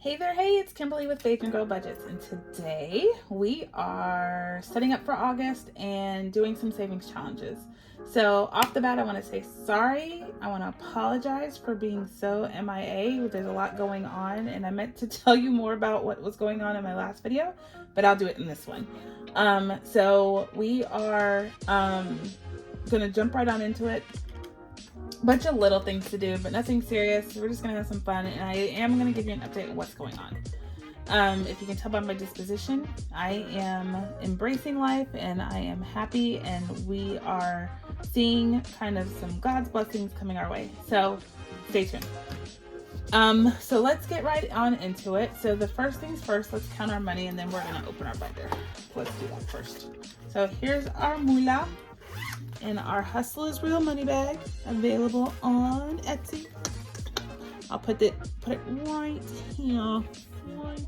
Hey there, hey, it's Kimberly with Bake and Grow Budgets, and today we are setting up for August and doing some savings challenges. So off the bat, I want to say sorry. I want to apologize for being so MIA. There's a lot going on, and I meant to tell you more about what was going on in my last video, but I'll do it in this one. So we are gonna jump right on into it. Bunch of little things to do, but nothing serious. We're just gonna have some fun, and I am gonna give you an update of what's going on. If you can tell by my disposition, I am embracing life and I am happy, and we are seeing kind of some God's blessings coming our way. So stay tuned. So let's get right on into it. So the first things first, let's count our money and then we're gonna open our binder. Let's do that first. So here's our moolah in our Hustle is Real money bag, available on Etsy. I'll put it right here, right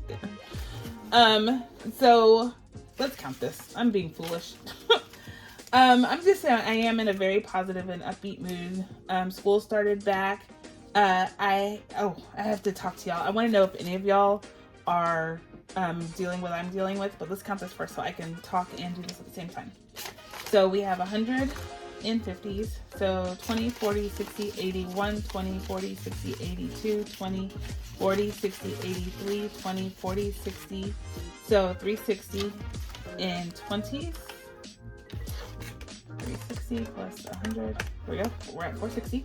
there. So let's count this. I'm being foolish. I'm just saying I am in a very positive and upbeat mood. School started back. I have to talk to y'all. I want to know if any of y'all are dealing with what I'm dealing with, but let's count this first so I can talk and do this at the same time. So we have 100 in 50s. So 20, 40, 60, 80, 1, 20, 40, 60, 82, 20, 40, 60, 83, 20, 40, 60. So 360 in 20s. 360 plus 100. Here we go. We're at 460.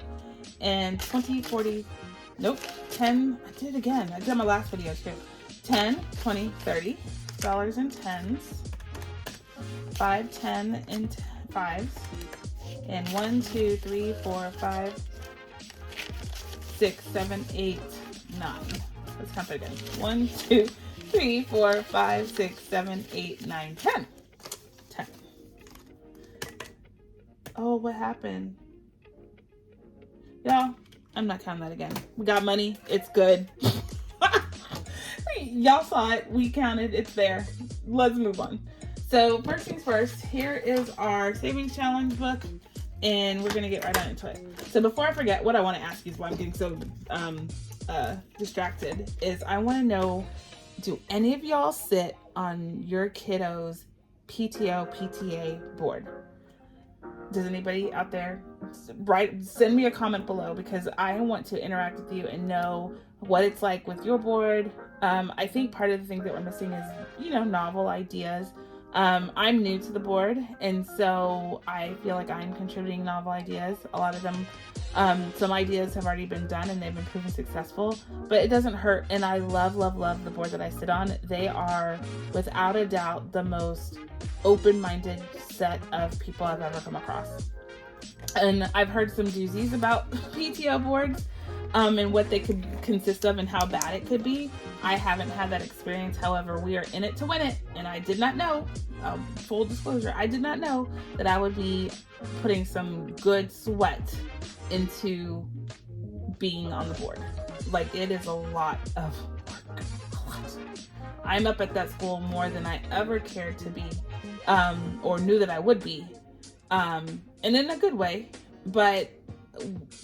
And 20, 40, nope, 10. I did it again. I did on my last video too. 10, 20, 30 dollars in 10s. 5, 10 in 5s, and 1, 2, 3, 4, 5, 6, 7, 8, 9. Let's count that again. 1, 2, 3, 4, 5, 6, 7, 8, 9, 10. 10. Oh, what happened? Y'all, I'm not counting that again. We got money. It's good. Y'all saw it. We counted. It's there. Let's move on. So first things first, here is our savings challenge book, and we're gonna get right on into it. So before I forget, what I want to ask you is why I'm getting so distracted is I want to know, do any of y'all sit on your kiddo's PTO, PTA board? Does anybody out there send me a comment below, because I want to interact with you and know what it's like with your board. I think part of the thing that we're missing is, novel ideas. I'm new to the board, and so I feel like I'm contributing novel ideas. A lot of them, some ideas have already been done and they've been proven successful, but it doesn't hurt. And I love the board that I sit on. They are without a doubt the most open-minded set of people I've ever come across. And I've heard some doozies about PTO boards, and what they could consist of and how bad it could be. I haven't had that experience. However, we are in it to win it, and I did not know, full disclosure, I did not know that I would be putting some good sweat into being on the board. Like, it is a lot of work. A lot. I'm up at that school more than I ever cared to be, or knew that I would be, and in a good way, but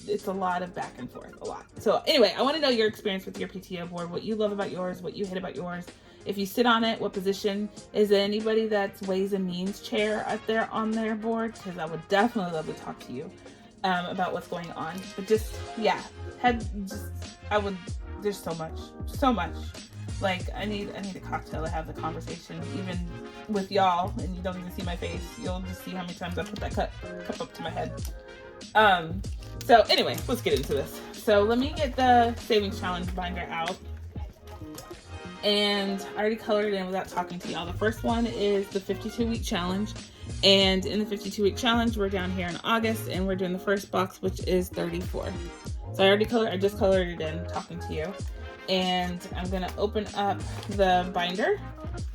it's a lot of back and forth, a lot. So anyway, I want to know your experience with your PTO board, what you love about yours, what you hate about yours. If you sit on it, what position? Is there anybody that's Ways and Means chair up there on their board? Because I would definitely love to talk to you about what's going on. But there's so much. Like, I need a cocktail to have the conversation, even with y'all, and you don't even see my face. You'll just see how many times I put that cup up to my head. So anyway, let's get into this. So let me get the savings challenge binder out. And I already colored it in without talking to y'all. The first one is the 52-week challenge. And in the 52-week challenge, we're down here in August, and we're doing the first box, which is 34. So I just colored it in talking to you. And I'm gonna open up the binder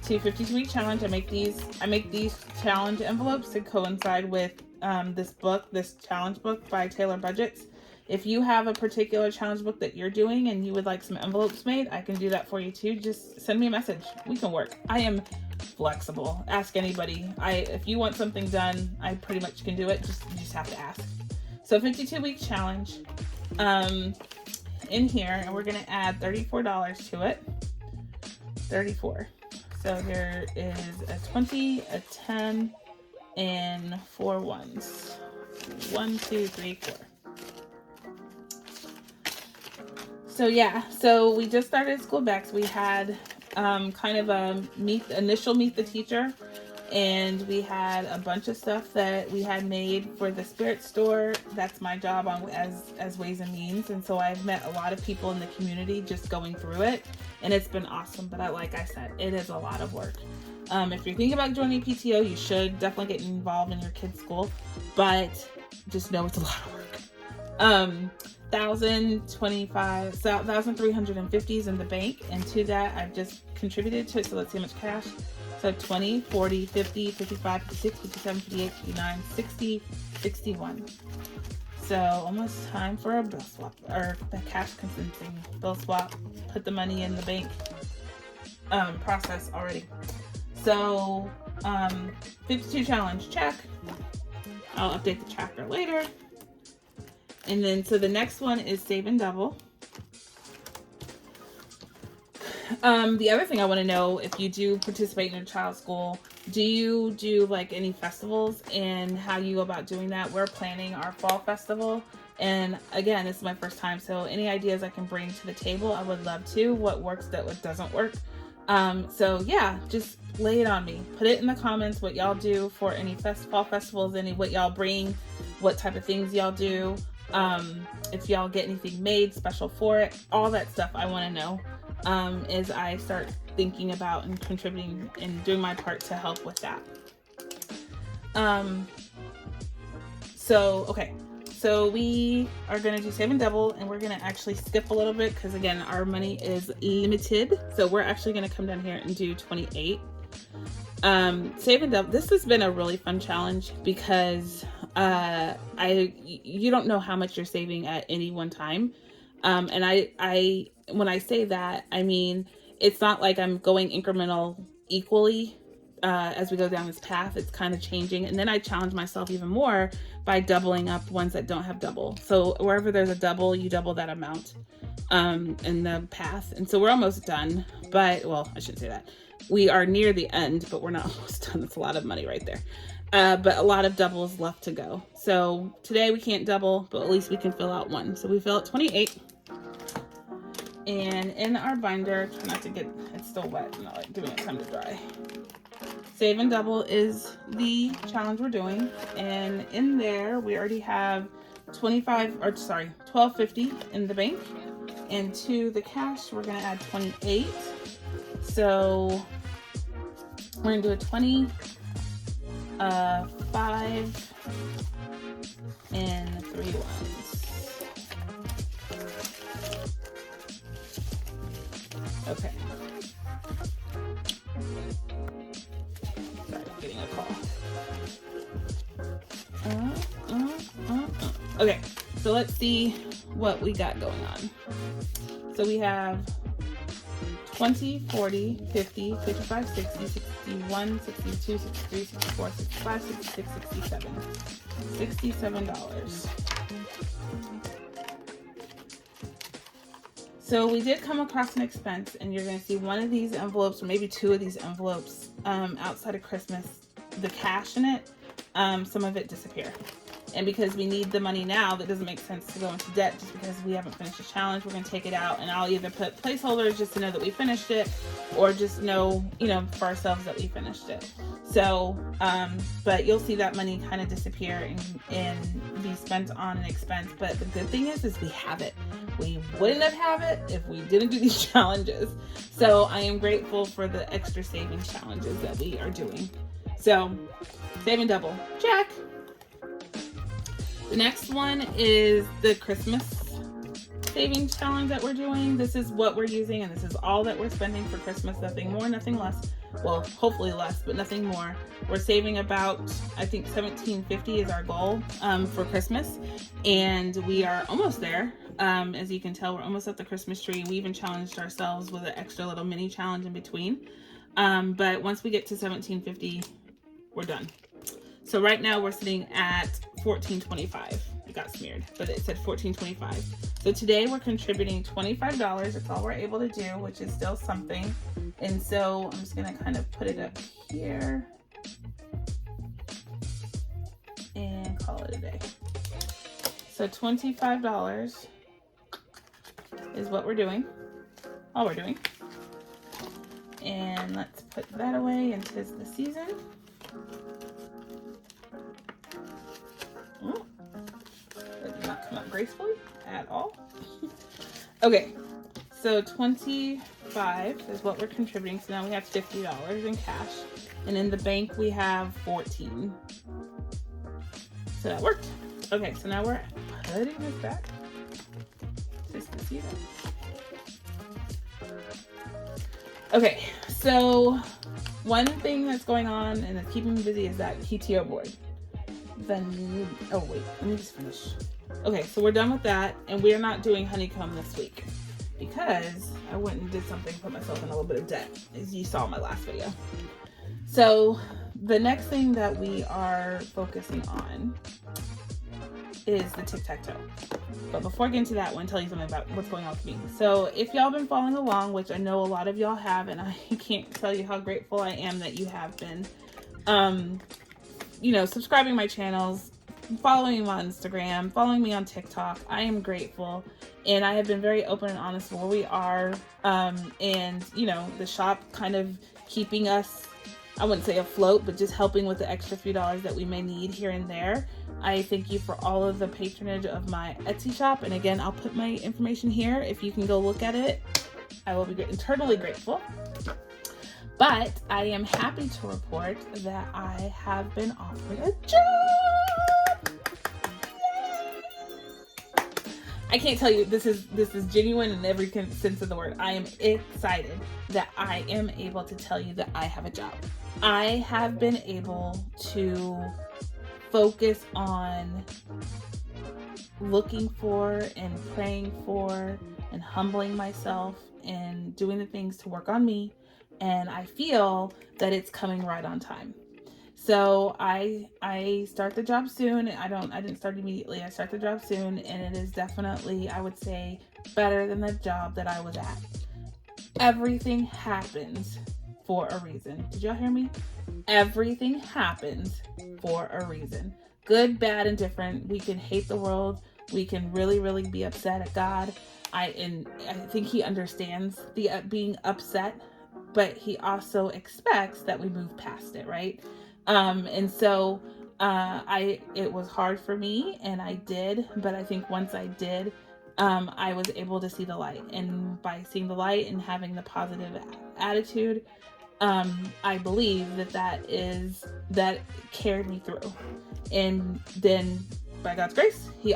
to 52-week challenge. I make these challenge envelopes to coincide with this challenge book by Taylor Budgets. If you have a particular challenge book that you're doing and you would like some envelopes made, I can do that for you too. Just send me a message. We can work. I am flexible. Ask anybody. If you want something done, I pretty much can do it. You just have to ask. So 52-week challenge. in here, and we're going to add $34 to it. 34. So there is a 20, a 10, and 4 ones. 1, 2, 3, 4. So yeah, so we just started school back. So we had kind of a initial meet the teacher, and we had a bunch of stuff that we had made for the spirit store. That's my job on as Ways and Means, and so I've met a lot of people in the community just going through it, and it's been awesome. But like I said, it is a lot of work. If you're thinking about joining PTO, you should definitely get involved in your kids' school, but just know it's a lot of work. 1,025, so 1,350 is in the bank, and to that I've just contributed to it. So let's see how much cash. So 20, 40, 50, 55, 56, 57, 58, 59, 60, 61. So almost time for a bill swap, or the cash consenting bill swap. Put the money in the bank process already. So 52 challenge, check. I'll update the tracker later. And then, so the next one is Save and Double. The other thing I want to know, if you do participate in your child's school, do you do like any festivals, and how you go about doing that? We're planning our fall festival. And again, this is my first time, so any ideas I can bring to the table, I would love to. What works, what doesn't work. So yeah, just lay it on me. Put it in the comments what y'all do for any fall festivals, what y'all bring, what type of things y'all do. If y'all get anything made special for it, all that stuff I want to know as I start thinking about and contributing and doing my part to help with that. So we are going to do Save and Double, and we're going to actually skip a little bit because again, our money is limited. So we're actually going to come down here and do 28. Save and Double. This has been a really fun challenge because you don't know how much you're saving at any one time. And I when I say that, I mean, it's not like I'm going incremental equally as we go down this path. It's kind of changing. And then I challenge myself even more by doubling up ones that don't have double. So wherever there's a double, you double that amount in the path. And so we're almost done, but, well, I shouldn't say that. We are near the end, but we're not almost done. That's a lot of money right there. But a lot of doubles left to go. So today we can't double, but at least we can fill out one. So we fill out 28. And in our binder, try not to get, it's still wet, I'm not like giving it time to dry. Save and Double is the challenge we're doing. And in there, we already have $12.50 in the bank. And to the cash, we're gonna add 28. So we're gonna do a 20, 5, and 3 ones. Okay. Sorry, getting a call. Okay, so let's see what we got going on. So we have 20, 40, 50, 55, 60, 61, 62, 63, 64, 65, 66, 67. $67. So we did come across an expense, and you're going to see one of these envelopes, or maybe two of these envelopes, outside of Christmas, the cash in it, some of it disappear. And because we need the money now, that doesn't make sense to go into debt just because we haven't finished the challenge. We're going to take it out, and I'll either put placeholders just to know that we finished it, or just know, for ourselves that we finished it. So, but you'll see that money kind of disappear and be spent on an expense. But the good thing is we have it. We wouldn't have it if we didn't do these challenges. So I am grateful for the extra savings challenges that we are doing. So, Save and Double, check. The next one is the Christmas savings challenge that we're doing. This is what we're using, and this is all that we're spending for Christmas. Nothing more, nothing less. Well, hopefully less, but nothing more. We're saving about, I think, $17.50 is our goal for Christmas, and we are almost there. As you can tell, we're almost at the Christmas tree. We even challenged ourselves with an extra little mini challenge in between. But once we get to $17.50, we're done. So right now we're sitting at $14.25. It got smeared, but it said $14.25. So today we're contributing $25. That's all we're able to do, which is still something. And so I'm just gonna kind of put it up here and call it a day. So $25 is what we're doing, all we're doing. And let's put that away into the season. Oh, that did not come up gracefully at all. Okay, so 25 is what we're contributing. So now we have $50 in cash, and in the bank we have 14. So that worked. Okay, so now we're putting this back. Just to see that. Okay, so one thing that's going on and that's keeping me busy is that PTO board. Then, oh wait, let me just finish. Okay, so we're done with that, and we're not doing honeycomb this week because I went and did something, put myself in a little bit of debt, as you saw in my last video. So the next thing that we are focusing on is the Tic Tac Toe. But before I get into that, I want to tell you something about what's going on with me. So if y'all been following along, which I know a lot of y'all have, and I can't tell you how grateful I am that you have been, you know, subscribing my channels, following me on Instagram, following me on TikTok. I am grateful, and I have been very open and honest where we are, and you know, the shop kind of keeping us, I wouldn't say afloat, but just helping with the extra few dollars that we may need here and there. I thank you for all of the patronage of my Etsy shop, and again, I'll put my information here if you can go look at it. I will be eternally grateful. But I am happy to report that I have been offered a job. I can't tell you, this is genuine in every sense of the word. I am excited that I am able to tell you that I have a job. I have been able to focus on looking for and praying for and humbling myself and doing the things to work on me. And I feel that it's coming right on time. So I start the job soon. I didn't start immediately. I start the job soon, and it is definitely, I would say, better than the job that I was at. Everything happens for a reason. Did y'all hear me? Everything happens for a reason. Good, bad, and different. We can hate the world. We can really, really be upset at God. I think He understands the being upset, but He also expects that we move past it, right? And so it was hard for me, and I did, but I think once I did, I was able to see the light. And by seeing the light and having the positive attitude, I believe that carried me through. And then by God's grace, He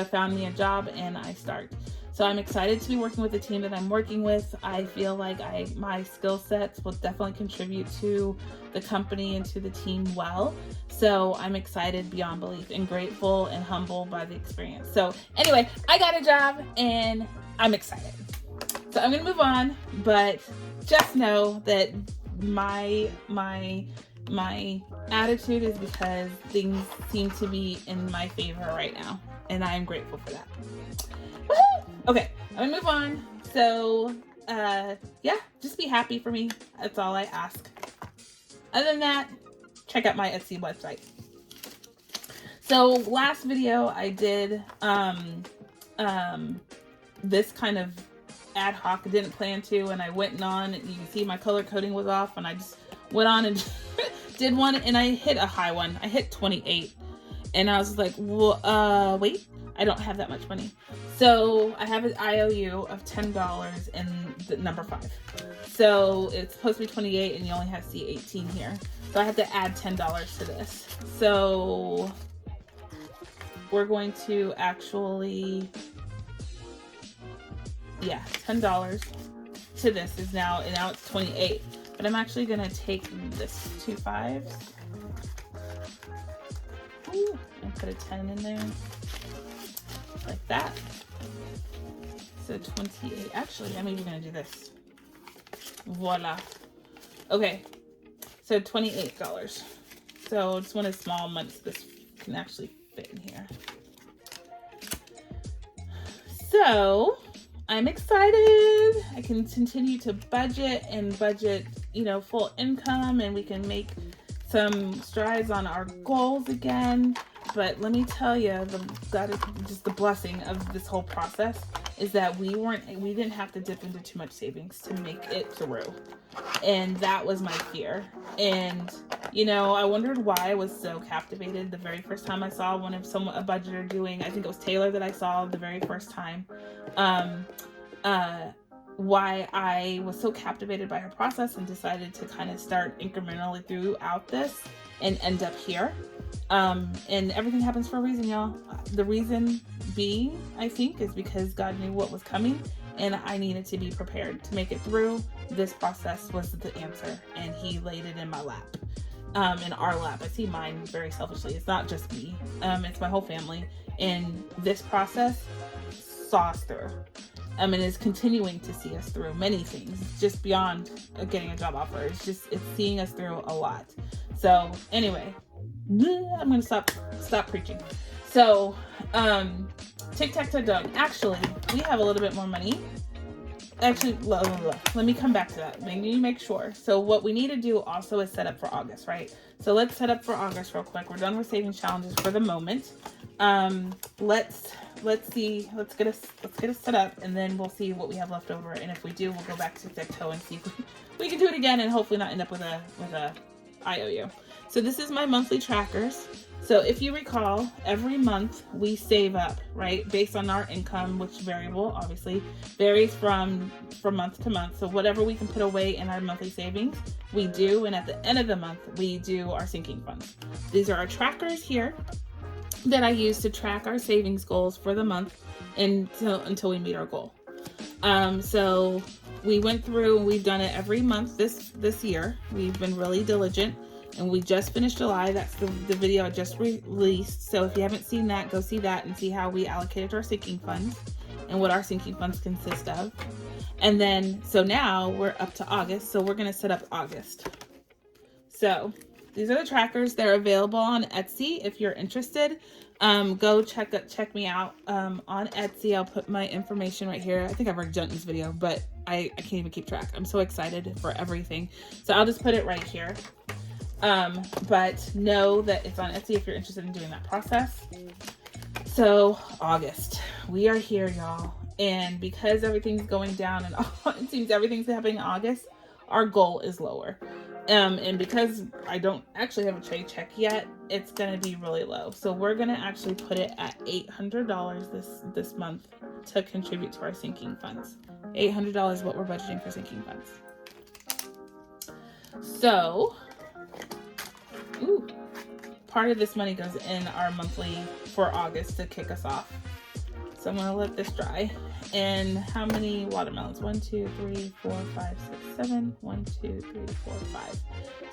found me a job, and I start. So I'm excited to be working with the team that I'm working with. I feel like my skill sets will definitely contribute to the company and to the team well. So I'm excited beyond belief and grateful and humbled by the experience. So anyway, I got a job and I'm excited. So I'm gonna move on, but just know that my attitude is because things seem to be in my favor right now, and I am grateful for that. Woo-hoo! Okay, I'm gonna move on. So yeah, just be happy for me. That's all I ask. Other than that, check out my Etsy website. So last video I did this kind of ad hoc. I didn't plan to, and I went on, and you can see my color coding was off, and I just went on and did one, and I hit a high one. I hit 28, and I was like, well, wait, I don't have that much money. So I have an IOU of $10 and the number 5. So it's supposed to be 28, and you only have C18 here. So I have to add $10 to this. So we're going to actually, yeah, $10 to this is now, and now it's 28. But I'm actually gonna take this 2 5s and put a 10 in there, like that. So 28. Actually, I'm even gonna do this. Voila. Okay. So $28. So just one of the small amounts this can actually fit in here. So I'm excited. I can continue to budget, you know, full income, and we can make some strides on our goals again. But let me tell you, just the blessing of this whole process is that we didn't have to dip into too much savings to make it through. And that was my fear. And, you know, I wondered why I was so captivated the very first time I saw a budgeter doing, I think it was Taylor that I saw the very first time. Why I was so captivated by her process and decided to kind of start incrementally throughout this and end up here. And everything happens for a reason, y'all. The reason being, I think, is because God knew what was coming and I needed to be prepared to make it through. This process was the answer, and he laid it in my lap, in our lap. I see mine very selfishly. It's not just me. It's my whole family. And this process saw us through. And is continuing to see us through many things, just beyond getting a job offer. It's seeing us through a lot. So anyway, I'm going to stop preaching. So, Tic Tac Toe. Actually, we have a little bit more money. Actually, let me come back to that. We need to make sure. So what we need to do also is set up for August, right? So let's set up for August real quick. We're done with savings challenges for the moment. Let's get us set up, and then we'll see what we have left over. And if we do, we'll go back to Tic Tac Toe and see if we can do it again, and hopefully not end up with a IOU. So this is my monthly trackers. So if you recall, every month we save up, right? Based on our income, which variable obviously varies from month to month. So whatever we can put away in our monthly savings, we do. And at the end of the month, we do our sinking funds. These are our trackers here that I use to track our savings goals for the month until we meet our goal. So we went through, we've done it every month this year. We've been really diligent, and we just finished July. That's the video I just released. So if you haven't seen that, go see that and see how we allocated our sinking funds and what our sinking funds consist of. And then, so now we're up to August. So we're going to set up August. So these are the trackers. They're available on Etsy if you're interested. Go check me out on Etsy. I'll put my information right here. I think I've already done this video, but I can't even keep track. I'm so excited for everything. So I'll just put it right here. But know that it's on Etsy if you're interested in doing that process. So August, we are here, y'all. And because everything's going down and it seems everything's happening in August, our goal is lower. And because I don't actually have a trade check yet, it's going to be really low. So we're going to actually put it at $800 this month to contribute to our sinking funds. $800 is what we're budgeting for sinking funds. So, part of this money goes in our monthly for August to kick us off. So I'm going to let this dry. And how many watermelons? 1, 2, 3, 4, 5, 6, 7. 1, 2, 3, 4, 5.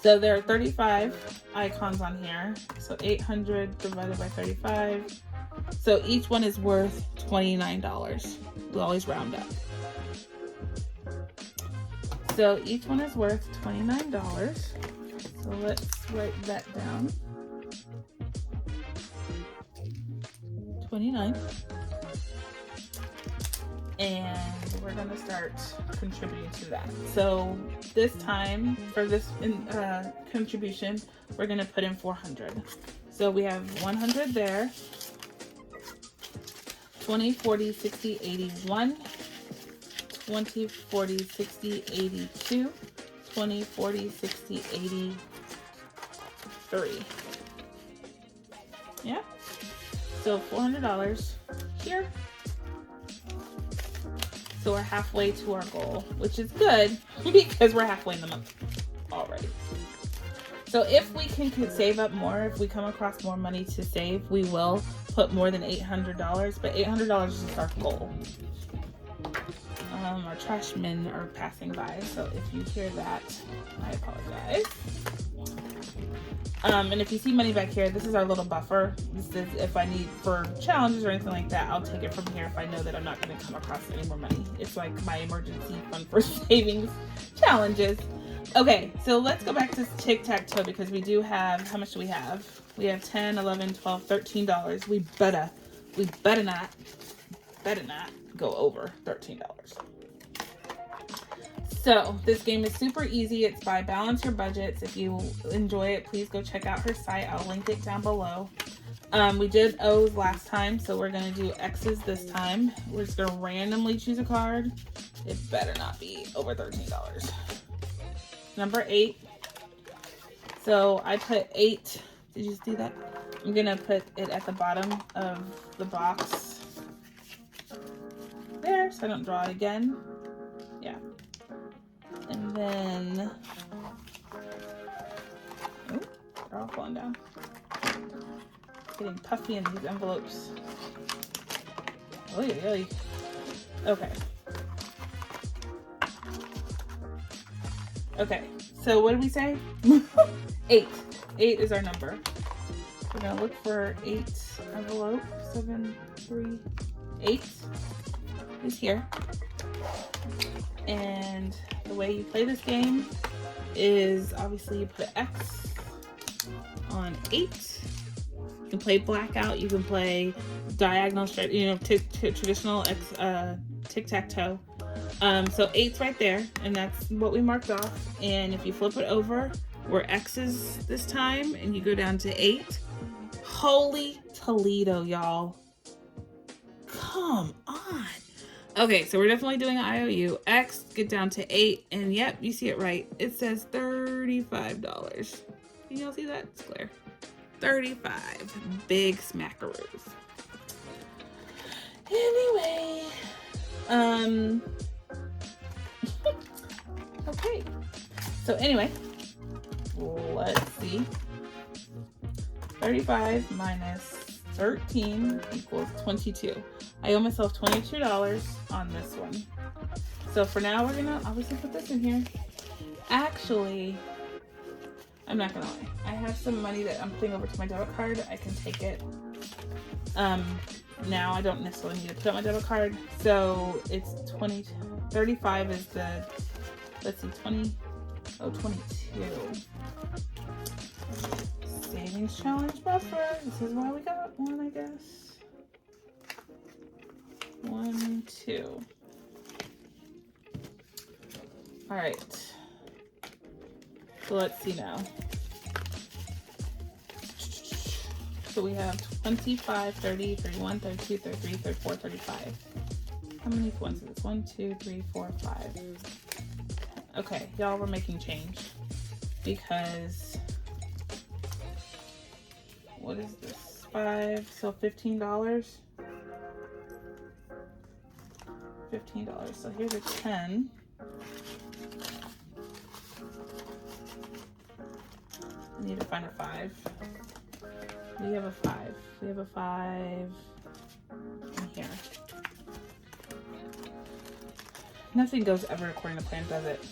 So there are 35 icons on here. So 800 divided by 35. So each one is worth $29. We always round up. So each one is worth $29. So let's write that down. 29. And we're going to start contributing to that. So this time for this contribution, we're going to put in 400. So we have 100 there. 20, 40, 60, 81. 20, 40, 60, 82. 20, 40, 60, 83. Yeah. So $400 here. So we're halfway to our goal, which is good because we're halfway in the month already. So if we can save up more, if we come across more money to save, we will put more than $800, but $800 is just our goal. Our trash men are passing by, so if you hear that, I apologize. And if you see money back here, this is our little buffer. This is if I need for challenges or anything like that, I'll take it from here if I know that I'm not going to come across any more money. It's like my emergency fund for savings challenges. Okay, so let's go back to Tic Tac Toe because we do have, how much do we have? We have $10, $11, $12, $13. We better not go over $13. So this game is super easy. It's by Balance Your Budgets. If you enjoy it, please go check out her site. I'll link it down below. We did O's last time, so we're going to do X's this time. We're just going to randomly choose a card. It better not be over $13. Number 8. So I put 8. Did you see that? I'm going to put it at the bottom of the box. There, so I don't draw it again. Yeah. And then, oh, they're all falling down. Getting puffy in these envelopes. Oy, oy. Okay. Okay, so what did we say? 8. 8 is our number. We're gonna look for 8 envelope. 7, 3, 8 is here. And the way you play this game is obviously you put an X on 8. You can play blackout. You can play diagonal, traditional Tic Tac Toe. So 8's right there, and that's what we marked off. And if you flip it over, we're X's this time, and you go down to 8. Holy Toledo, y'all! Come on. Okay, so we're definitely doing an IOU. X, get down to 8, and yep, you see it right. It says $35. Can y'all see that? It's clear. 35 big smackaroos. Anyway, okay. So anyway, let's see. 35 minus 13 equals 22. I owe myself $22 on this one. So for now, we're gonna obviously put this in here. Actually, I'm not gonna lie. I have some money that I'm putting over to my debit card. I can take it. Now I don't necessarily need to put out my debit card. So it's 35 is the, let's see, 22. Savings challenge buffer. This is why we got one, I guess. 1, 2. All right. So let's see now. So we have 25, 30, 31, 32, 33, 34, 35. How many ones is this? 1, 2, 3, 4, 5. Okay, y'all, we're making change because what is this? 5, so $15. $15. So here's a 10. I need to find a 5. We have a 5. We have a 5 in here. Nothing goes ever according to plan, does it?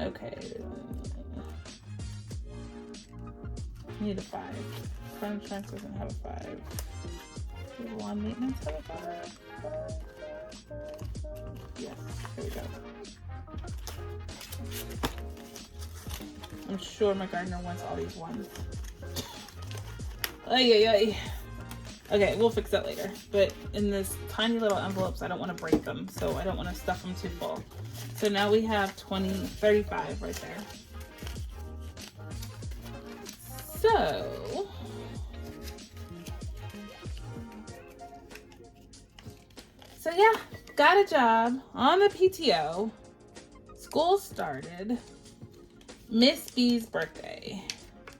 Okay. I need a 5. Fire insurance doesn't have a 5. Does lawn maintenance have a 5? Yes, there we go. I'm sure my gardener wants all these ones. Ay, ay, ay. Okay, we'll fix that later. But in this tiny little envelopes, I don't want to break them, so I don't want to stuff them too full. So now we have 35 right there. So yeah, got a job on the PTO. School started. Miss B's birthday.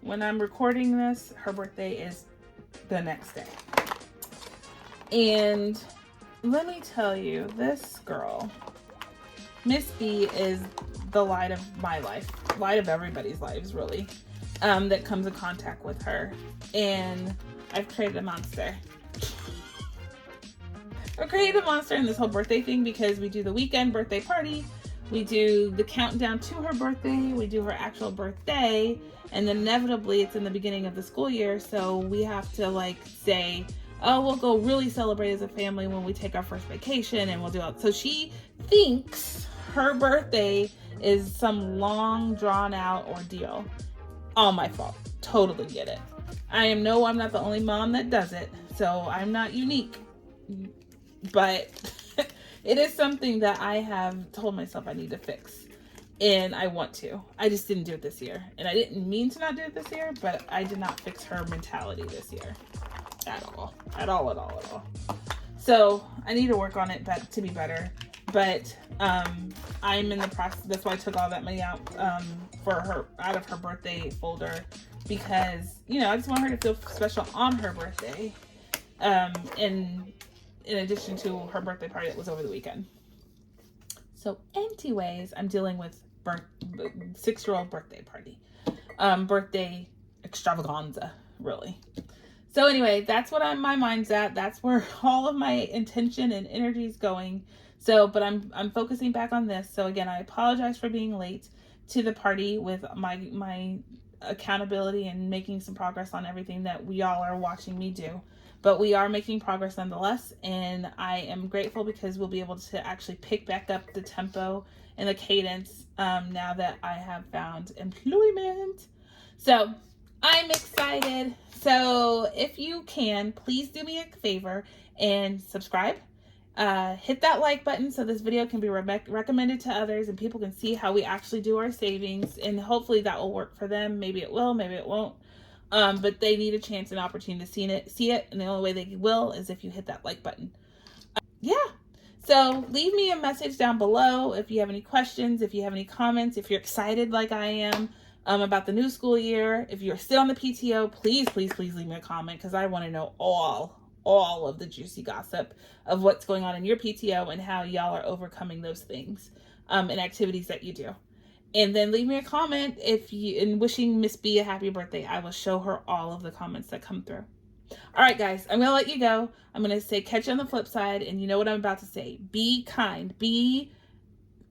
When I'm recording this, her birthday is the next day. And let me tell you, this girl, Miss B, is the light of my life, light of everybody's lives, really, that comes in contact with her. And I've created a monster. I've created a monster in this whole birthday thing because we do the weekend birthday party. We do the countdown to her birthday. We do her actual birthday. And then inevitably it's in the beginning of the school year. So we have to like say, oh, we'll go really celebrate as a family when we take our first vacation and we'll do it. So she thinks her birthday is some long drawn out ordeal. All my fault. Totally get it. I'm not the only mom that does it. So I'm not unique. but it is something that I have told myself I need to fix. And I want to. I just didn't do it this year. And I didn't mean to not do it this year, but I did not fix her mentality this year. At all. At all, at all, at all. So I need to work on it to be better. But I'm in the process. That's why I took all that money out out of her birthday folder. Because, you know, I just want her to feel special on her birthday. In addition to her birthday party that was over the weekend. So anyways, I'm dealing with 6-year-old birthday party. Birthday extravaganza, really. So anyway, that's what my mind's at. That's where all of my intention and energy is going. So, but I'm focusing back on this. So again, I apologize for being late to the party with my accountability and making some progress on everything that we all are watching me do. But we are making progress nonetheless, and I am grateful because we'll be able to actually pick back up the tempo and the cadence now that I have found employment. So I'm excited. So if you can, please do me a favor and subscribe. Hit that like button so this video can be recommended to others and people can see how we actually do our savings, and hopefully that will work for them. Maybe it will, maybe it won't. But they need a chance and opportunity to see it, and the only way they will is if you hit that like button. Yeah. So leave me a message down below if you have any questions, if you have any comments, if you're excited like I am about the new school year. If you're still on the PTO, please, please, please leave me a comment because I want to know all of the juicy gossip of what's going on in your PTO and how y'all are overcoming those things and activities that you do. And then leave me a comment in wishing Miss B a happy birthday. I will show her all of the comments that come through. All right, guys, I'm going to let you go. I'm going to say catch you on the flip side. And you know what I'm about to say. Be kind. Be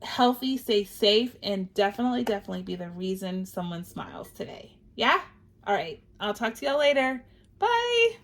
healthy. Stay safe. And definitely, definitely be the reason someone smiles today. Yeah? All right. I'll talk to y'all later. Bye.